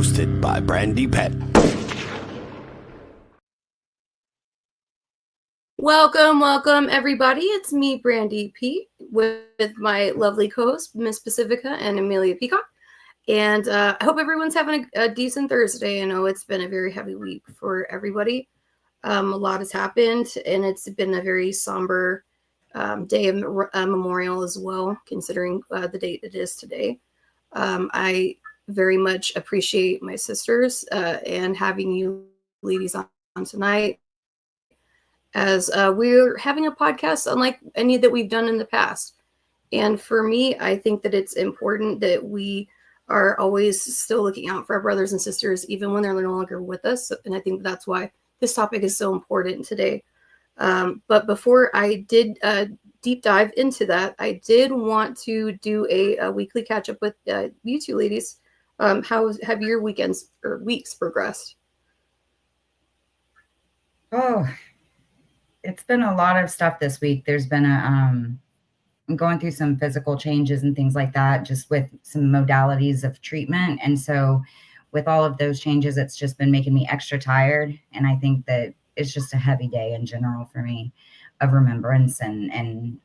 hosted by Brandy Pet. Welcome, everybody. It's me, Brandy P, with my lovely co-host, Miss Pacifica and Amelia Peacock. And I hope everyone's having a decent Thursday. I know it's been a very heavy week for everybody. A lot has happened, and it's been a very somber day of memorial as well, considering the date it is today. I very much appreciate my sisters and having you ladies on tonight, as we're having a podcast unlike any that we've done in the past. And for me, I think that it's important that we are always still looking out for our brothers and sisters, even when they're no longer with us. And I think that's why this topic is so important today. But before I did deep dive into that, I did want to do a weekly catch up with you two ladies. How have your weekends or weeks progressed? Oh, it's been a lot of stuff this week. There's been I'm going through some physical changes and things like that, just with some modalities of treatment. And so with all of those changes, it's just been making me extra tired. And I think that it's just a heavy day in general for me of remembrance and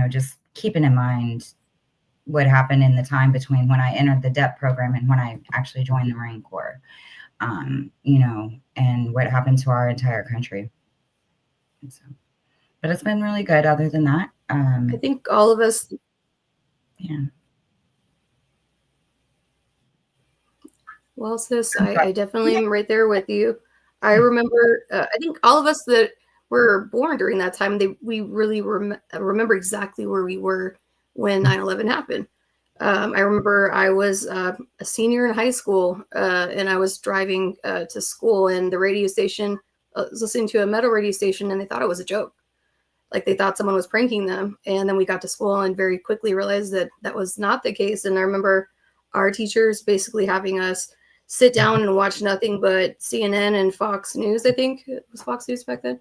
just keeping in mind what happened in the time between when I entered the DEP program and when I actually joined the Marine Corps, and what happened to our entire country. So, but it's been really good. Other than that, I think all of us. Yeah. Well, sis, I definitely am right there with you. I remember, I think all of us that were born during that time, we really remember exactly where we were when 9/11 happened. I remember I was a senior in high school, and I was driving to school, and the radio station, was listening to a metal radio station, and they thought it was a joke. Like they thought someone was pranking them. And then we got to school and very quickly realized that that was not the case. And I remember our teachers basically having us sit down and watch nothing but CNN and Fox News. I think it was Fox News back then.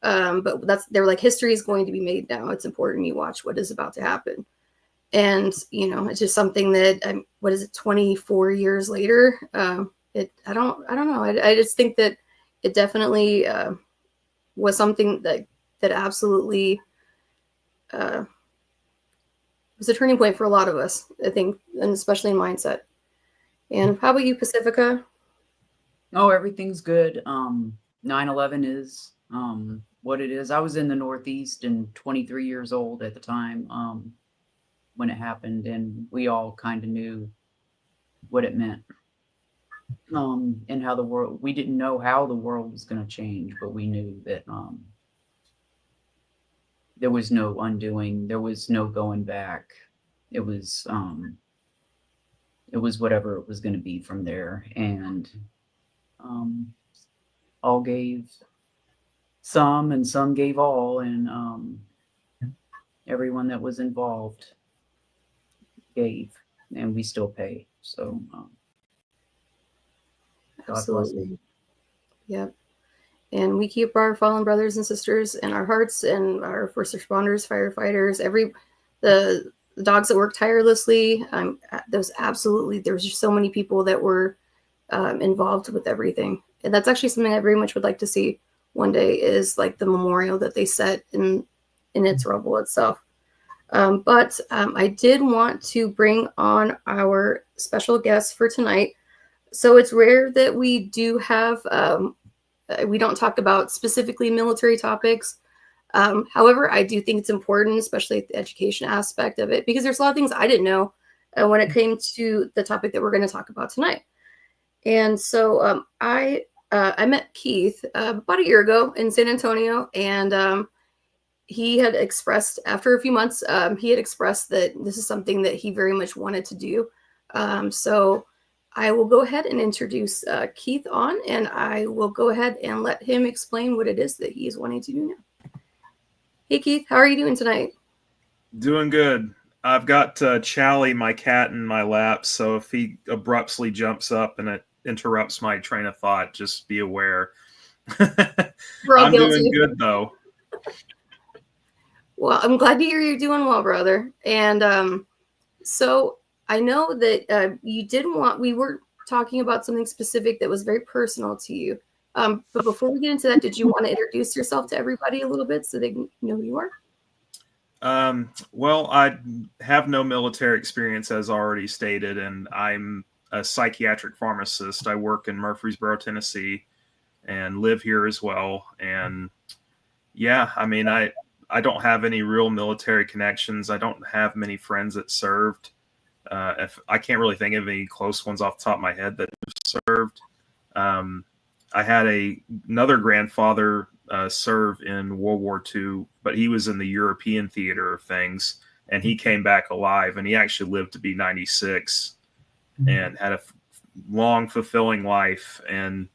But they were like, history is going to be made now. It's important you watch what is about to happen. And, it's just something that 24 years later, I don't know. I just think that it definitely was something that absolutely was a turning point for a lot of us, I think, and especially in mindset. And how about you, Pacifica? Oh, everything's good. 9/11 is what it is. I was in the Northeast and 23 years old at the time when it happened, and we all kind of knew what it meant. And how we didn't know how the world was going to change, but we knew that there was no undoing, there was no going back. It was whatever it was going to be from there. And all gave some and some gave all, and everyone that was involved gave, and we still pay. So absolutely. Yep. And we keep our fallen brothers and sisters in our hearts, and our first responders, firefighters, the dogs that work tirelessly. There's just so many people that were involved with everything. And that's actually something I very much would like to see one day, is like the memorial that they set in its rubble itself. But I did want to bring on our special guest for tonight. So it's rare that we do have we don't talk about specifically military topics. However, I do think it's important, especially the education aspect of it, because there's a lot of things I didn't know when it came to the topic that we're going to talk about tonight. And so I met Keith about a year ago in San Antonio, and he had expressed, after a few months, he had expressed that this is something that he very much wanted to do. So I will go ahead and introduce Keith on, and I will go ahead and let him explain what it is that he is wanting to do now. Hey, Keith, how are you doing tonight? Doing good. I've got Chally, my cat, in my lap, so if he abruptly jumps up and it interrupts my train of thought, just be aware. I'm doing good, though. Well, I'm glad to hear you're doing well, brother. And so I know that you didn't want, talking about something specific that was very personal to you. But before we get into that, did you want to introduce yourself to everybody a little bit so they know who you are? Well, I have no military experience, as already stated, and I'm a psychiatric pharmacist. I work in Murfreesboro, Tennessee, and live here as well. And yeah, I mean, I don't have any real military connections. I don't have many friends that served. If I can't really think of any close ones off the top of my head that have served. I had another grandfather serve in World War II, but he was in the European theater of things, and he came back alive, and he actually lived to be 96 and had a long, fulfilling life. And,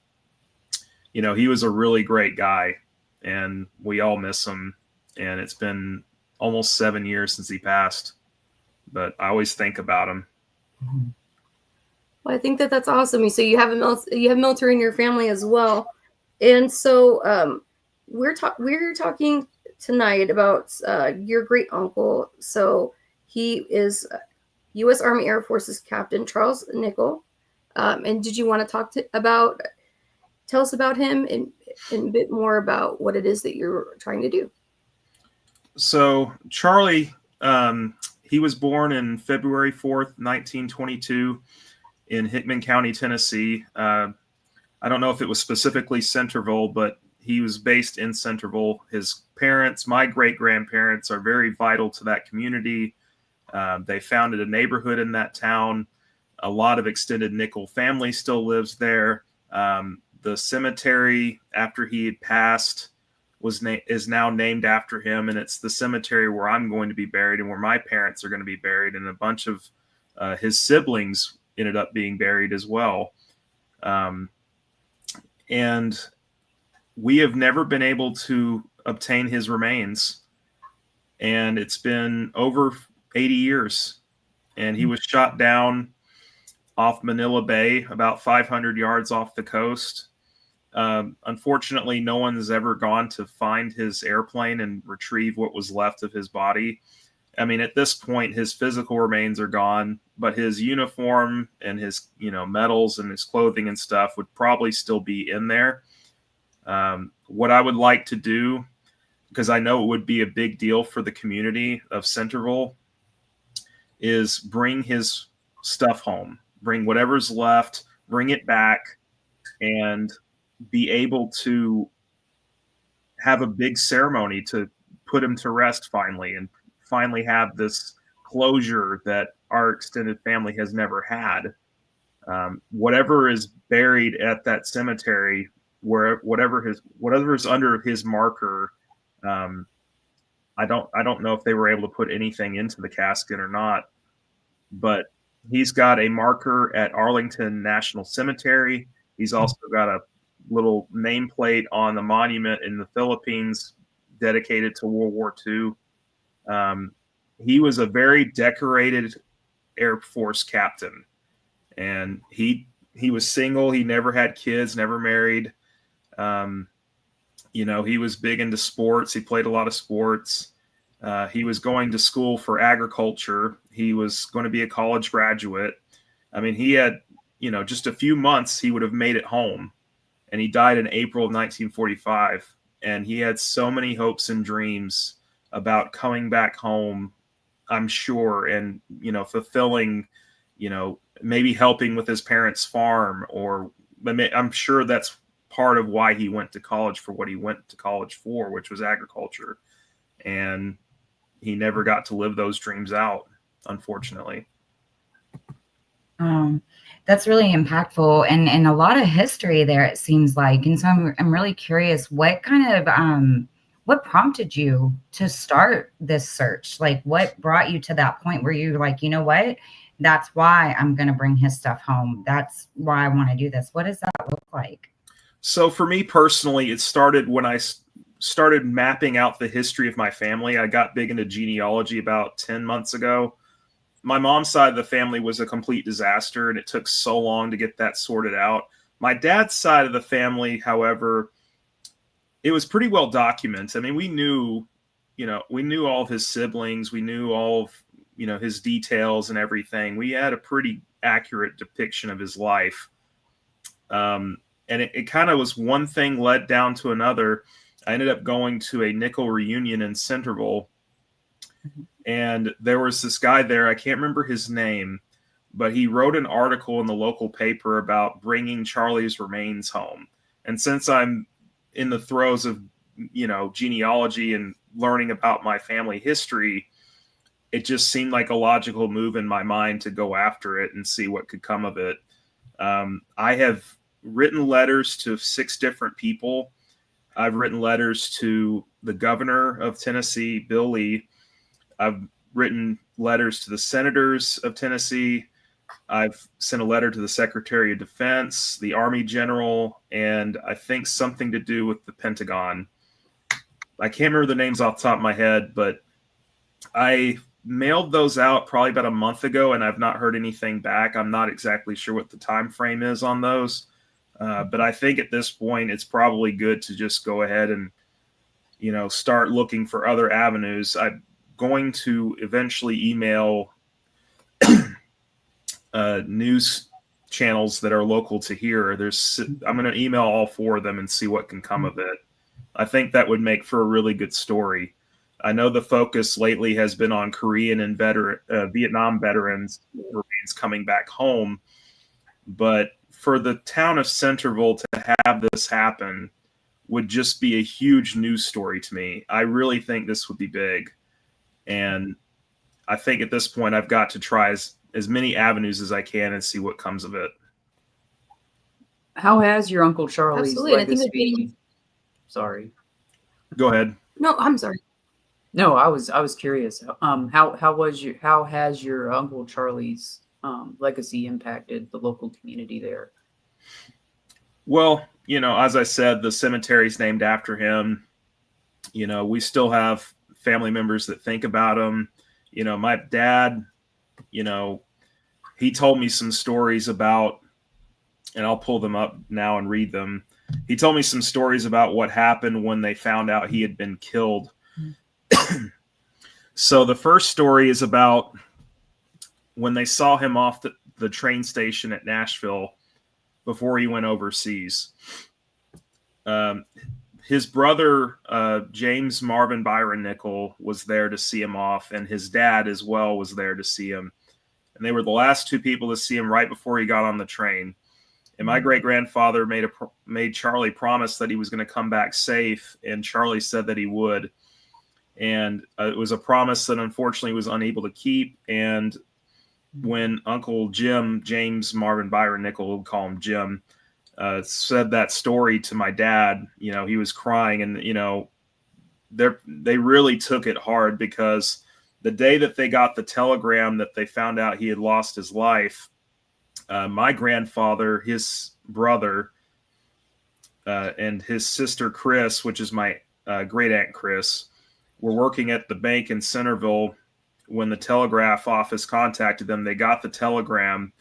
you know, he was a really great guy, and we all miss him. And it's been almost 7 years since he passed, but I always think about him. Well, I think that's awesome. So you have military in your family as well, and so we're talking tonight about your great uncle. So he is U.S. Army Air Force's Captain Charles Nickell. And did you want to tell us about him and a bit more about what it is that you're trying to do? So Charlie, he was born in February 4th, 1922. In Hickman County, Tennessee. I don't know if it was specifically Centerville, but he was based in Centerville. His parents, my great-grandparents, are very vital to that community. They founded a neighborhood in that town. A lot of extended Nickell family still lives there. The cemetery, after he had passed, is now named after him, and it's the cemetery where I'm going to be buried and where my parents are going to be buried, and a bunch of his siblings ended up being buried as well. And we have never been able to obtain his remains. And it's been over 80 years. And he was shot down off Manila Bay, about 500 yards off the coast. Unfortunately, no one's ever gone to find his airplane and retrieve what was left of his body. I mean, at this point, his physical remains are gone, but his uniform and his, medals and his clothing and stuff would probably still be in there. What I would like to do, because I know it would be a big deal for the community of Centerville, is bring his stuff home, bring whatever's left, bring it back, and be able to have a big ceremony to put him to rest finally, and finally have this closure that our extended family has never had. Whatever is buried at that cemetery, whatever is under his marker, I don't know if they were able to put anything into the casket or not, but he's got a marker at Arlington National Cemetery. He's also got a little nameplate on the monument in the Philippines dedicated to World War II. He was a very decorated Air Force captain, and he was single. He never had kids, never married. He was big into sports. He played a lot of sports. He was going to school for agriculture. He was going to be a college graduate. I mean, he had, just a few months, he would have made it home, and he died in April of 1945. And he had so many hopes and dreams about coming back home, I'm sure, and, fulfilling, maybe helping with his parents' farm, I'm sure that's part of why he went to college for what he went to college for, which was agriculture. And he never got to live those dreams out, unfortunately. That's really impactful, and a lot of history there, it seems like. And so I'm really curious, what kind of what prompted you to start this search? Like, what brought you to that point where you're like, you know what, that's why I'm going to bring his stuff home. That's why I want to do this. What does that look like? So for me personally, it started when I started mapping out the history of my family. I got big into genealogy about 10 months ago. My mom's side of the family was a complete disaster, and it took so long to get that sorted out. My dad's side of the family, however, it was pretty well documented. I mean, we knew all of his siblings. We knew all of, his details and everything. We had a pretty accurate depiction of his life. And it kind of was one thing led down to another. I ended up going to a Nickell reunion in Centerville, and there was this guy there. I can't remember his name, but he wrote an article in the local paper about bringing Charlie's remains home. And since I'm in the throes of, genealogy and learning about my family history, it just seemed like a logical move in my mind to go after it and see what could come of it. I have written letters to 6 different people. I've written letters to the governor of Tennessee, Bill Lee. I've written letters to the senators of Tennessee. I've sent a letter to the Secretary of Defense, the Army General, and I think something to do with the Pentagon. I can't remember the names off the top of my head, but I mailed those out probably about a month ago, and I've not heard anything back. I'm not exactly sure what the time frame is on those. But I think at this point, it's probably good to just go ahead and, start looking for other avenues. I'm going to eventually email news channels that are local to here. I'm going to email all 4 of them and see what can come of it. I think that would make for a really good story. I know the focus lately has been on Korean and Vietnam veterans remains coming back home, but for the town of Centerville to have this happen would just be a huge news story to me. I really think this would be big. And I think at this point, I've got to try as many avenues as I can and see what comes of it. How has your Uncle Charlie's Absolutely. legacy? Sorry. Go ahead. No, I'm sorry. No, I was curious. How has your Uncle Charlie's legacy impacted the local community there? Well, as I said, the cemetery's named after him. We still have family members that think about him. My dad, he told me some stories about, and I'll pull them up now and read them. He told me some stories about what happened when they found out he had been killed. So the first story is about when they saw him off the train station at Nashville before he went overseas. His brother, James Marvin Byron Nickell, was there to see him off, and his dad as well was there to see him. And they were the last 2 people to see him right before he got on the train. And my great-grandfather made Charlie promise that he was going to come back safe, and Charlie said that he would. And it was a promise that unfortunately he was unable to keep. And when Uncle Jim, James Marvin Byron Nickell, we'll call him Jim, said that story to my dad, he was crying, and, they really took it hard, because the day that they got the telegram that they found out he had lost his life, my grandfather, his brother, and his sister Chris, which is my great aunt Chris, were working at the bank in Centerville when the telegraph office contacted them. They got the telegram.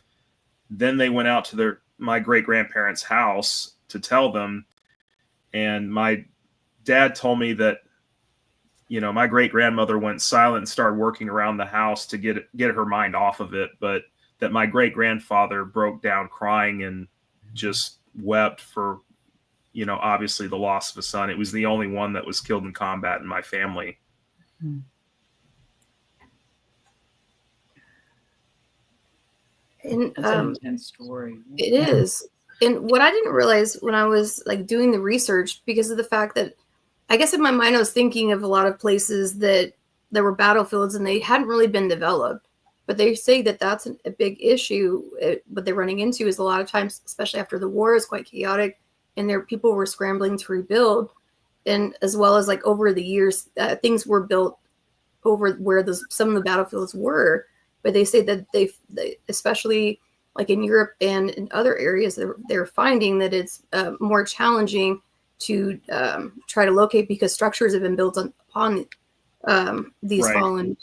Then they went out to my great grandparents' house to tell them. And my dad told me that, my great grandmother went silent and started working around the house to get her mind off of it. But that my great grandfather broke down crying and just wept for, obviously the loss of a son. It was the only one that was killed in combat in my family. And That's an intense story. it is. And what I didn't realize when I was doing the research, because of the fact that I guess in my mind I was thinking of a lot of places that there were battlefields and they hadn't really been developed. But they say that that's a big issue. What they're running into is a lot of times, especially after the war, is quite chaotic, and people were scrambling to rebuild. And as well as over the years, things were built over where some of the battlefields were. But they say that they especially in Europe and in other areas, they're finding that it's more challenging to try to locate, because structures have been built upon these fallen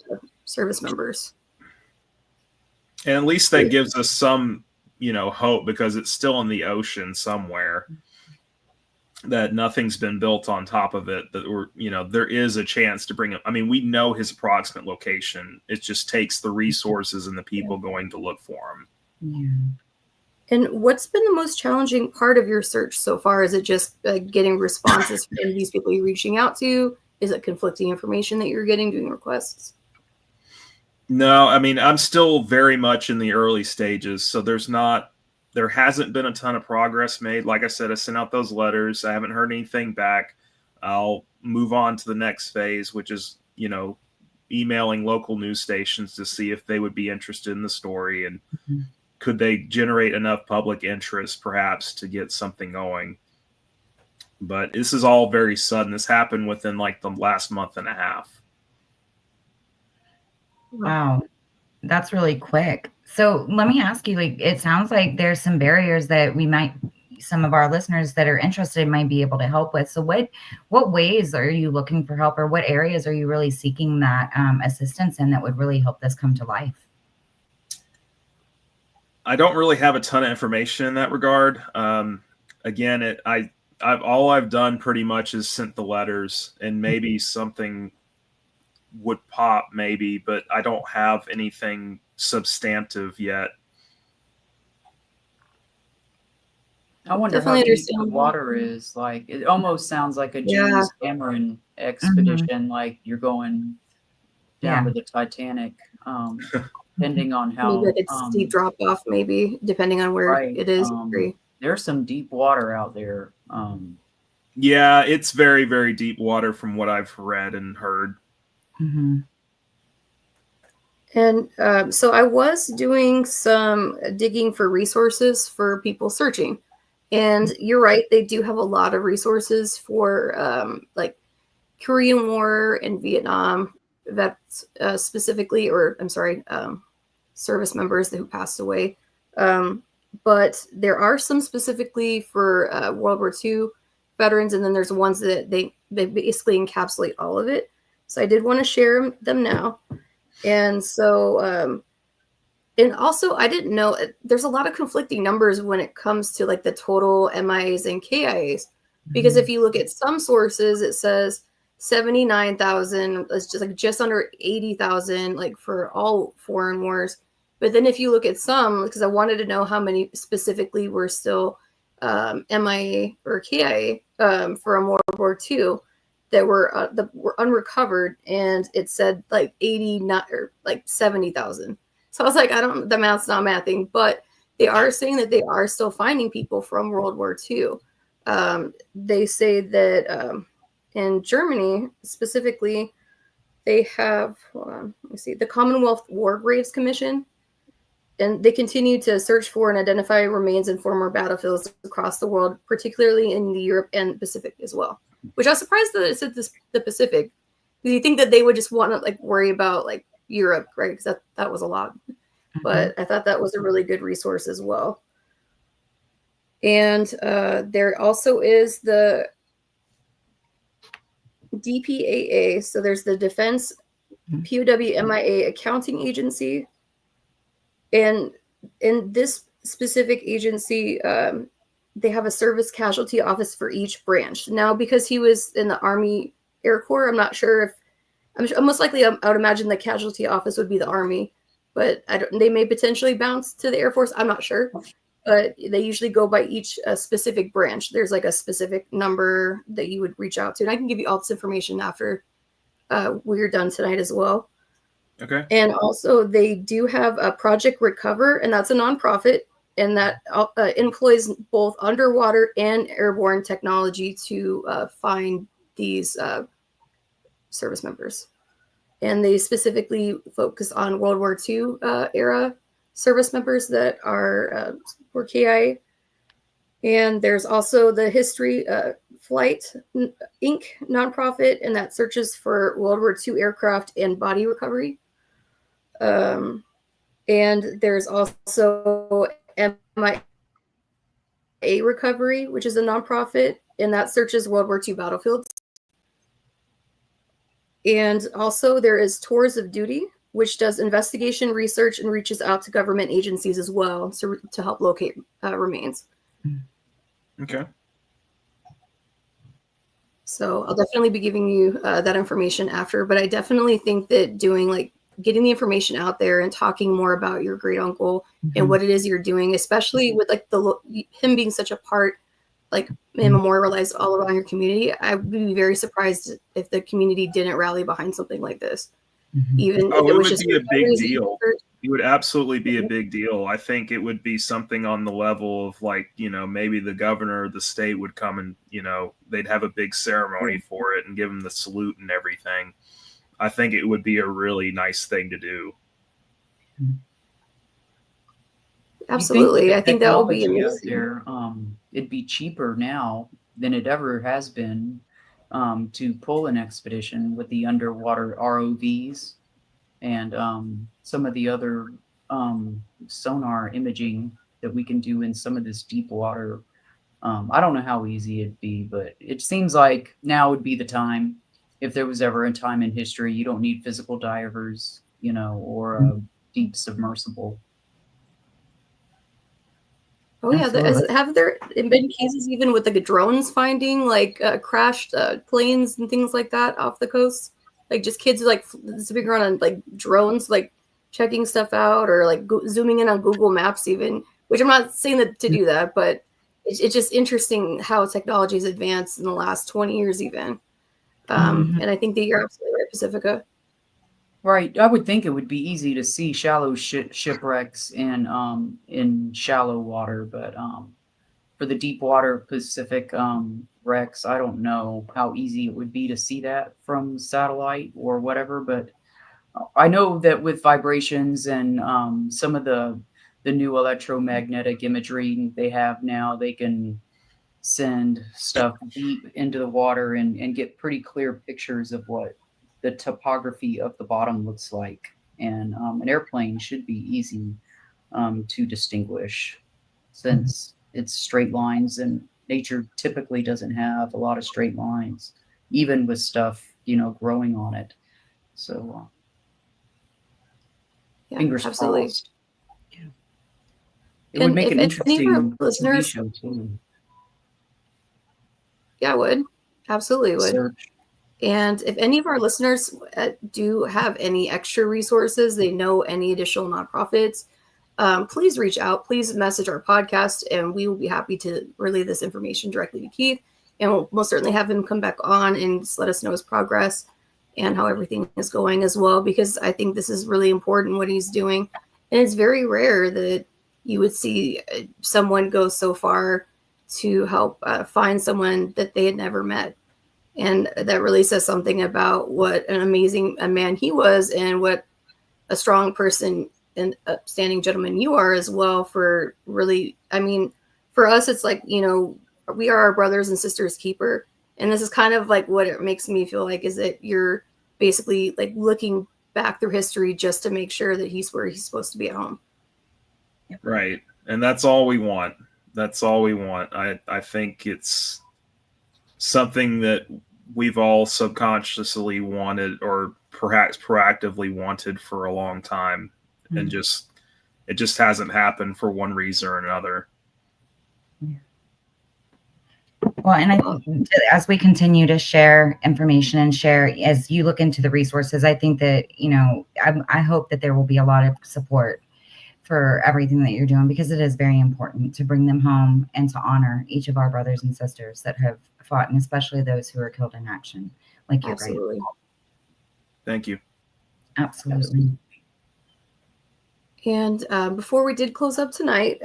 service members. And at least that gives us some, hope, because it's still in the ocean somewhere, that nothing's been built on top of it, that there is a chance to bring him. I mean, we know his approximate location. It just takes the resources and the people going to look for him. Yeah. And what's been the most challenging part of your search so far? Is it just getting responses from these people you're reaching out to? Is it conflicting information that you're getting, doing requests? No, I mean, I'm still very much in the early stages, so there hasn't been a ton of progress made. Like I said, I sent out those letters. I haven't heard anything back. I'll move on to the next phase, which is, emailing local news stations to see if they would be interested in the story and Mhm. could they generate enough public interest perhaps to get something going. But this is all very sudden. This happened within like the last month and a half. Wow. That's really quick. So let me ask you, like, it sounds like there's some barriers that some of our listeners that are interested might be able to help with. So what ways are you looking for help, or what areas are you really seeking that assistance in that would really help this come to life? I don't really have a ton of information in that regard. Again, all I've done pretty much is sent the letters, and maybe something would pop, maybe, but I don't have anything substantive yet. I wonder Definitely how deep the understand. water is. Like, it almost sounds like a Yeah. James Cameron expedition. Like you're going down to the Titanic, depending on how. Maybe like a steep drop off, maybe depending on where Right. it is. There's some deep water out there. Yeah, it's very, very deep water from what I've read and heard. Mm-hmm. And so I was doing some digging for resources for people searching. And you're right, they do have a lot of resources for like Korean War and Vietnam vets specifically, or I'm sorry, service members who passed away. But there are some specifically for World War II veterans, and then there's ones that they basically encapsulate all of it. So I did want to share them now. And so, and also I didn't know, there's a lot of conflicting numbers when it comes to like the total MIAs and KIAs, because if you look at some sources, it says 79,000, it's just under 80,000, like for all foreign wars. But then if you look at some, because I wanted to know how many specifically were still MIA or KIA from World War II, that were unrecovered, and it said like 89 or like 70,000. So I was like, the math's not mathing, but they are saying that they are still finding people from World War II. They say that in Germany specifically, they have, hold on, let me see, the Commonwealth War Graves Commission, and they continue to search for and identify remains in former battlefields across the world, particularly in Europe and Pacific as well. Which I was surprised that it said the Pacific, because you think that they would just want to like worry about like Europe, right? Because that was a lot. But I thought that was a really good resource as well. And there also is the DPAA. So there's the Defense POW-MIA Accounting Agency. And in this specific agency, they have a service casualty office for each branch. Now, because he was in the Army Air Corps, I'm not sure if, most likely I would imagine the casualty office would be the Army, but they may potentially bounce to the Air Force. I'm not sure, but they usually go by each specific branch. There's like a specific number that you would reach out to. And I can give you all this information after we're done tonight as well. Okay. And also they do have a Project Recover, and that's a nonprofit, and that employs both underwater and airborne technology to find these service members. And they specifically focus on World War II era service members that were KIA. And there's also the History Flight Inc. nonprofit, and that searches for World War II aircraft and body recovery. And there's also MIA Recovery, which is a nonprofit, and that searches World War II battlefields. And also there is Tours of Duty, which does investigation research and reaches out to government agencies as well to help locate remains. Okay. So I'll definitely be giving you that information after, but I definitely think that doing like getting the information out there and talking more about your great uncle Mhm. and what it is you're doing, especially with like him being such a part, like memorialized all around your community. I would be very surprised if the community didn't rally behind something like this, Mhm. even if Oh, it it was would just be a big fundraising deal. effort. It would absolutely be a big deal. I think it would be something on the level of like, maybe the governor of the state would come and, they'd have a big ceremony for it and give him the salute and everything. I think it would be a really nice thing to do. Absolutely. I think that would be technology out amazing. there, it'd be cheaper now than it ever has been to pull an expedition with the underwater ROVs and some of the other sonar imaging that we can do in some of this deep water. I don't know how easy it'd be, but it seems like now would be the time. If there was ever a time in history, you don't need physical divers, or a deep submersible. Oh yeah, Absolutely. have there been cases even with like drones finding like crashed planes and things like that off the coast? Like just kids like zipping around on like drones, like checking stuff out, or like zooming in on Google Maps even. Which I'm not saying that to do that, but it's just interesting how technology has advanced in the last 20 years even. Mhm. And I think that you're absolutely right, Pacifica. Right. I would think it would be easy to see shallow shipwrecks in shallow water, but for the deep water Pacific wrecks, I don't know how easy it would be to see that from satellite or whatever. But I know that with vibrations and some of the new electromagnetic imagery they have now, they can send stuff deep into the water and get pretty clear pictures of what the topography of the bottom looks like. And an airplane should be easy to distinguish since it's straight lines and nature typically doesn't have a lot of straight lines, even with stuff, growing on it. So Yeah, fingers absolutely. crossed. It would And make if an any of our interesting TV listeners, show too. yeah, would absolutely would. Search. And if any of our listeners do have any extra resources, they know any additional nonprofits, please reach out. Please message our podcast, and we will be happy to relay this information directly to Keith. And we'll most certainly have him come back on and just let us know his progress and how everything is going as well, because I think this is really important what he's doing. And it's very rare that you would see someone go so far to help find someone that they had never met. And that really says something about what an amazing a man he was and what a strong person and upstanding gentleman you are as well. For really, I mean, for us, it's like, we are our brothers and sisters keeper. And this is kind of like what it makes me feel like, is that you're basically like looking back through history just to make sure that he's where he's supposed to be at home. Right. And that's all we want. That's all we want. I think it's something that we've all subconsciously wanted, or perhaps proactively wanted for a long time. Mm-hmm. And it just hasn't happened for one reason or another. Yeah. Well, and I think as we continue to share information and share, as you look into the resources, I think that, I hope that there will be a lot of support for everything that you're doing, because it is very important to bring them home and to honor each of our brothers and sisters that have fought, and especially those who are killed in action, like your great uncle. Thank you. Absolutely. And before we did close up tonight,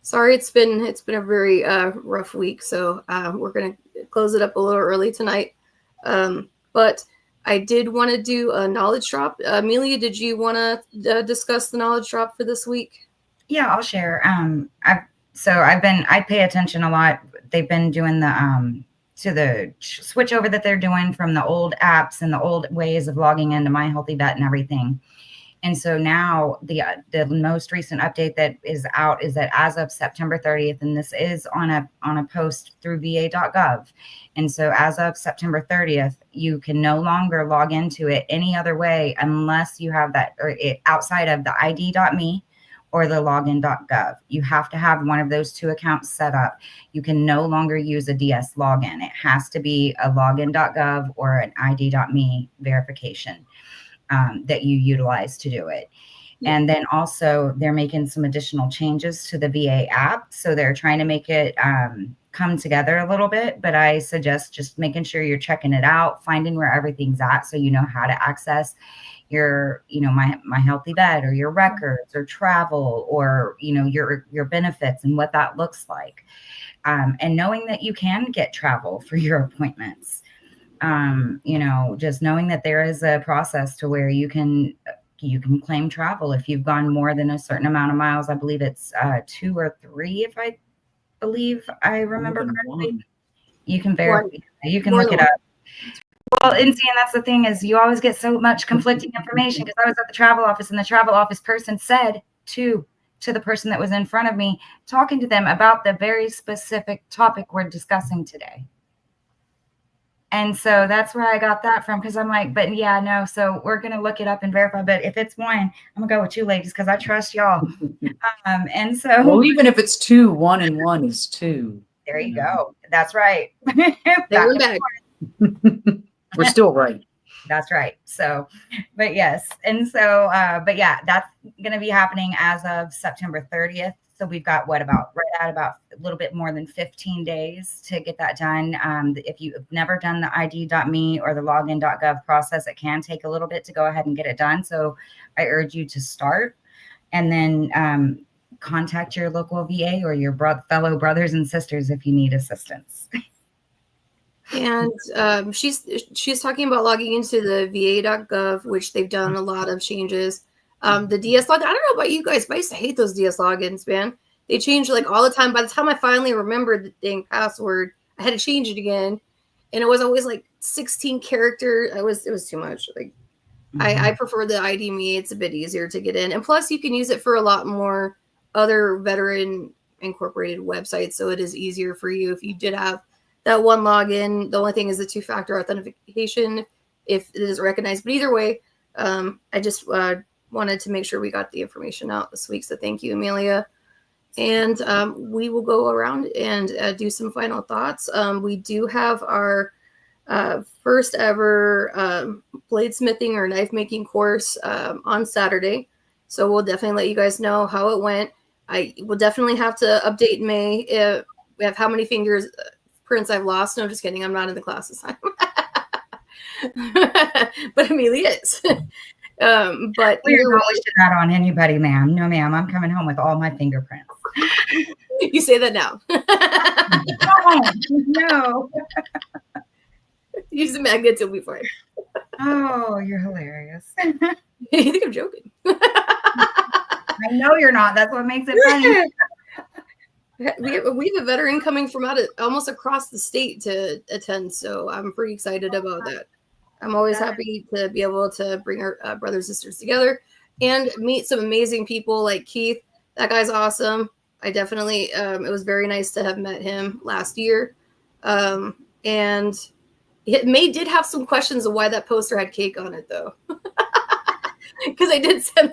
sorry, it's been a very rough week, so we're gonna close it up a little early tonight. But I did want to do a knowledge drop. Amelia, did you want to discuss the knowledge drop for this week? Yeah, I'll share. I pay attention a lot. They've been doing the switch over that they're doing from the old apps and the old ways of logging into My Healthy Vet and everything. And so now the most recent update that is out is that as of September 30th, and this is on a post through va.gov. And so as of September 30th, you can no longer log into it any other way unless you have that, or outside of the id.me or the login.gov. You have to have one of those two accounts set up. You can no longer use a DS login. It has to be a login.gov or an id.me verification. that you utilize to do it. And then also they're making some additional changes to the VA app. So they're trying to make it come together a little bit, but I suggest just making sure you're checking it out, finding where everything's at so you know how to access your, my healthy vet or your records or travel or, your benefits and what that looks like. And knowing that you can get travel for your appointments. Just knowing that there is a process to where you can claim travel if you've gone more than a certain amount of miles. I believe it's 2 or 3, if I believe I remember correctly. You can verify. You can look it up. Well, and that's the thing is you always get so much conflicting information because I was at the travel office and the travel office person said to the person that was in front of me, talking to them about the very specific topic we're discussing today. And so that's where I got that from, because I'm like, but yeah, no. So we're going to look it up and verify. But if it's 1, I'm going to go with 2 ladies because I trust y'all. And so. Well, even if it's 2, 1 and 1 is 2. There you go. That's right. We're still right. That's right. So, but yes. And so, but yeah, that's going to be happening as of September 30th. So we've got about a little bit more than 15 days to get that done. If you've never done the ID.me or the login.gov process, it can take a little bit to go ahead and get it done. So I urge you to start and then contact your local VA or your fellow brothers and sisters if you need assistance. And she's talking about logging into the va.gov, which they've done a lot of changes. The DS login, I don't know about you guys, but I used to hate those DS logins, man. They change like all the time. By the time I finally remembered the dang password, I had to change it again. And it was always like 16 characters. It was too much. Like I prefer the ID Me. It's a bit easier to get in. And plus you can use it for a lot more other veteran incorporated websites. So it is easier for you if you did have that one login. The only thing is the 2-factor authentication if it is recognized. But either way, I just wanted to make sure we got the information out this week. So thank you, Amelia. And we will go around and do some final thoughts. We do have our first ever bladesmithing or knife making course on Saturday. So we'll definitely let you guys know how it went. I will definitely have to update May if we have how many prints I've lost. No, just kidding. I'm not in the class this time. But Amelia is. But we don't wish that on anybody, ma'am. No, ma'am. I'm coming home with all my fingerprints. You say that now. No. Use the magnets, it'll be fine. Oh, you're hilarious. You think I'm joking? I know you're not. That's what makes it funny. We have a veteran coming from almost across the state to attend, so I'm pretty excited about that. I'm always happy to be able to bring our brothers and sisters together and meet some amazing people like Keith. That guy's awesome. I definitely, it was very nice to have met him last year. And May did have some questions of why that poster had cake on it, though. Because I did send.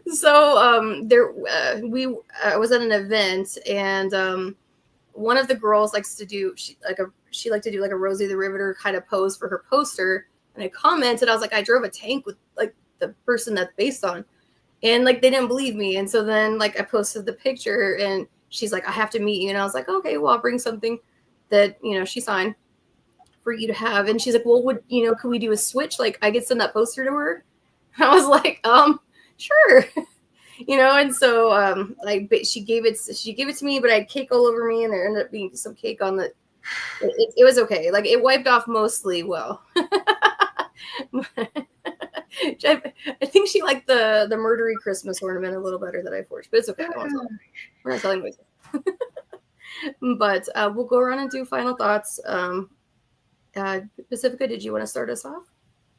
So I was at an event, and one of the girls likes to do she liked to do like a Rosie the Riveter kind of pose for her poster. And I commented, I was like, I drove a tank with like the person that's based on, and like they didn't believe me. And so then like I posted the picture, and she's like, I have to meet you. And I was like, okay, well, I'll bring something that she signed for you to have. And she's like, well, could we do a switch? Like I could send that poster to her. And I was like, sure. And so she gave it to me, but I had cake all over me, and there ended up being some cake on the. It was okay. Like it wiped off mostly well. I think she liked the murdery Christmas ornament a little better that I forged, but it's okay. We're not telling myself. But we'll go around and do final thoughts. Pacifica, did you want to start us off?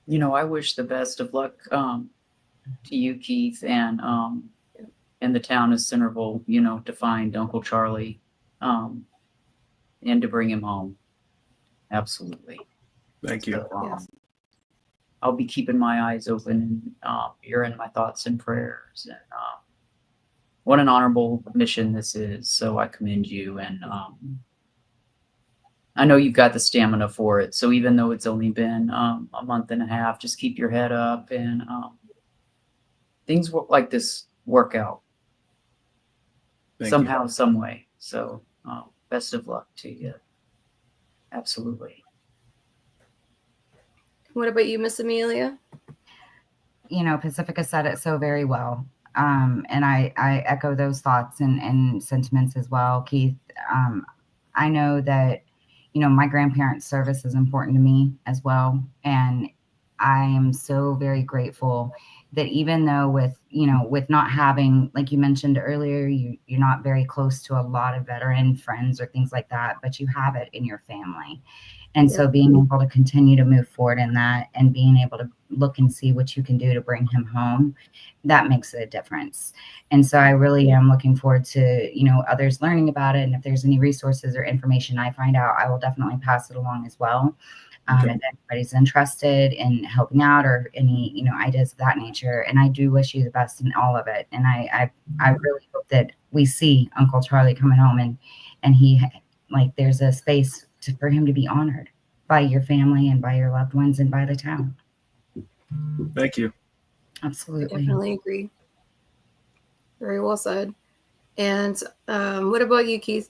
I wish the best of luck to you, Keith, and the town of Centerville, to find Uncle Charlie and to bring him home. Absolutely. Thank you. So, I'll be keeping my eyes open and you're in my thoughts and prayers. And what an honorable mission this is. So I commend you. And I know you've got the stamina for it. So even though it's only been a month and a half, just keep your head up, and things like this work out Thank you. somehow, some way. So best of luck to you. Absolutely. What about you, Miss Amelia? You know, Pacifica said it so very well. And I echo those thoughts and sentiments as well, Keith. I know that, you know, my grandparents' service is important to me as well. And I am so very grateful that even though with not having, like you mentioned earlier, you're not very close to a lot of veteran friends or things like that, but you have it in your family. And so being able to continue to move forward in that and being able to look and see what you can do to bring him home, that makes a difference. And so I really am looking forward to, you know, others learning about it. And if there's any resources or information I find out, I will definitely pass it along as well. If anybody's interested in helping out or any, you know, ideas of that nature. And I do wish you the best in all of it. And I really hope that we see Uncle Charlie coming home and he, like, there's a space for him to be honored by your family and by your loved ones and by the town. Thank you. Absolutely. I definitely agree. Very well said. And what about you, Keith?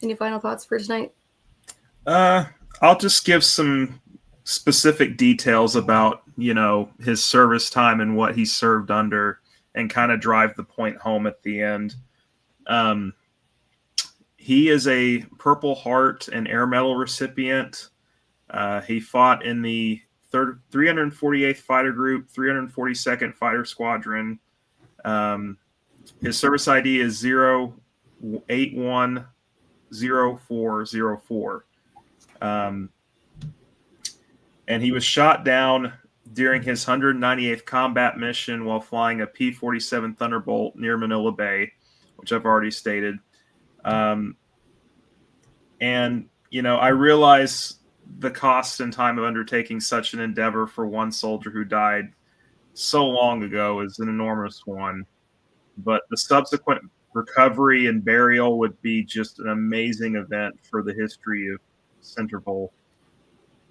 Any final thoughts for tonight? I'll just give some specific details about, you know, his service time and what he served under, and kind of drive the point home at the end. He is a Purple Heart and Air Medal recipient. He fought in the 348th Fighter Group, 342nd Fighter Squadron. His service ID is 0810404. And he was shot down during his 198th combat mission while flying a P-47 Thunderbolt near Manila Bay, which I've already stated. And, you know, I realize the cost and time of undertaking such an endeavor for one soldier who died so long ago is an enormous one. But the subsequent recovery and burial would be just an amazing event for the history of Centerville.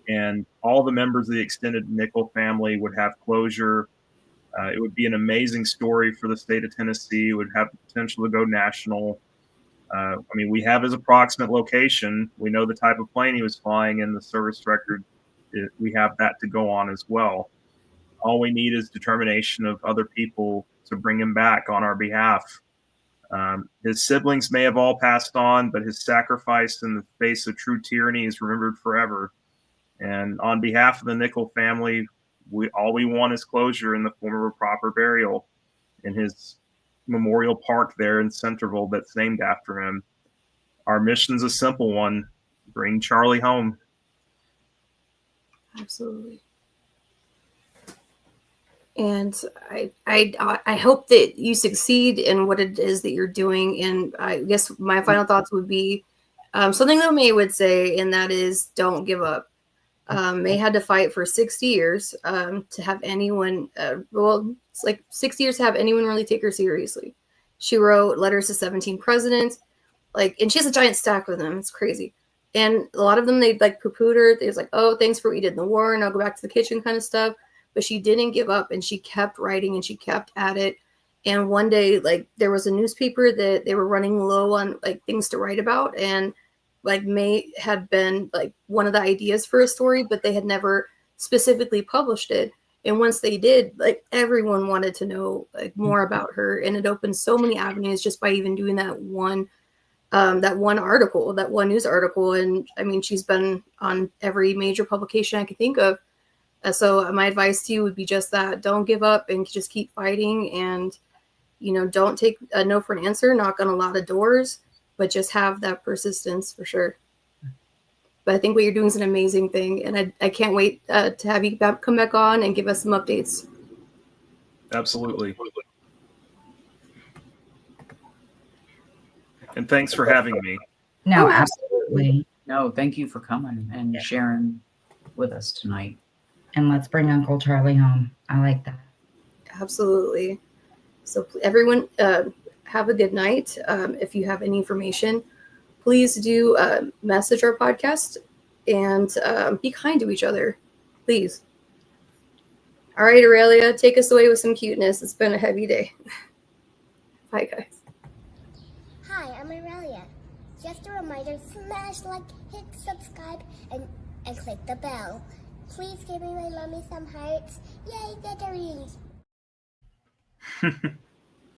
And all the members of the extended Nickell family would have closure. It would be an amazing story for the state of Tennessee. It would have the potential to go national. I mean, we have his approximate location. We know the type of plane he was flying, and the service record. We have that to go on as well. All we need is determination of other people to bring him back on our behalf. His siblings may have all passed on, but his sacrifice in the face of true tyranny is remembered forever. And on behalf of the Nickell family, all we want is closure in the form of a proper burial in his memorial park there in Centerville that's named after him. Our mission's a simple one: bring Charlie home. Absolutely. And I hope that you succeed in what it is that you're doing. And I guess my final thoughts would be something that May would say, and that is, don't give up. May had to fight for 60 years to have anyone, it's like 60 years to have anyone really take her seriously. She wrote letters to 17 presidents, and she has a giant stack of them. It's crazy. And a lot of them, they poo-pooed her. They was like, oh, thanks for what you did in the war, and I'll go back to the kitchen kind of stuff. But she didn't give up, and she kept writing, and she kept at it. And one day, there was a newspaper that they were running low on things to write about, and May had been one of the ideas for a story, but they had never specifically published it. And once they did, everyone wanted to know more about her, and it opened so many avenues just by even doing that one article, that one news article. And I mean, she's been on every major publication I could think of. So my advice to you would be just that: don't give up and just keep fighting, and don't take a no for an answer. Knock on a lot of doors, but just have that persistence for sure. But I think what you're doing is an amazing thing, and I can't wait to have you come back on and give us some updates. Absolutely. And thanks for having me. No, absolutely. No, thank you for coming and sharing with us tonight. And let's bring Uncle Charlie home. I like that. Absolutely. So everyone, have a good night. If you have any information, please do message our podcast and be kind to each other, please. All right, Aurelia, take us away with some cuteness. It's been a heavy day. Bye, guys. Hi, I'm Aurelia. Just a reminder, smash like, hit subscribe, and click the bell. Please give me my mommy some hearts. Yay, gatherings!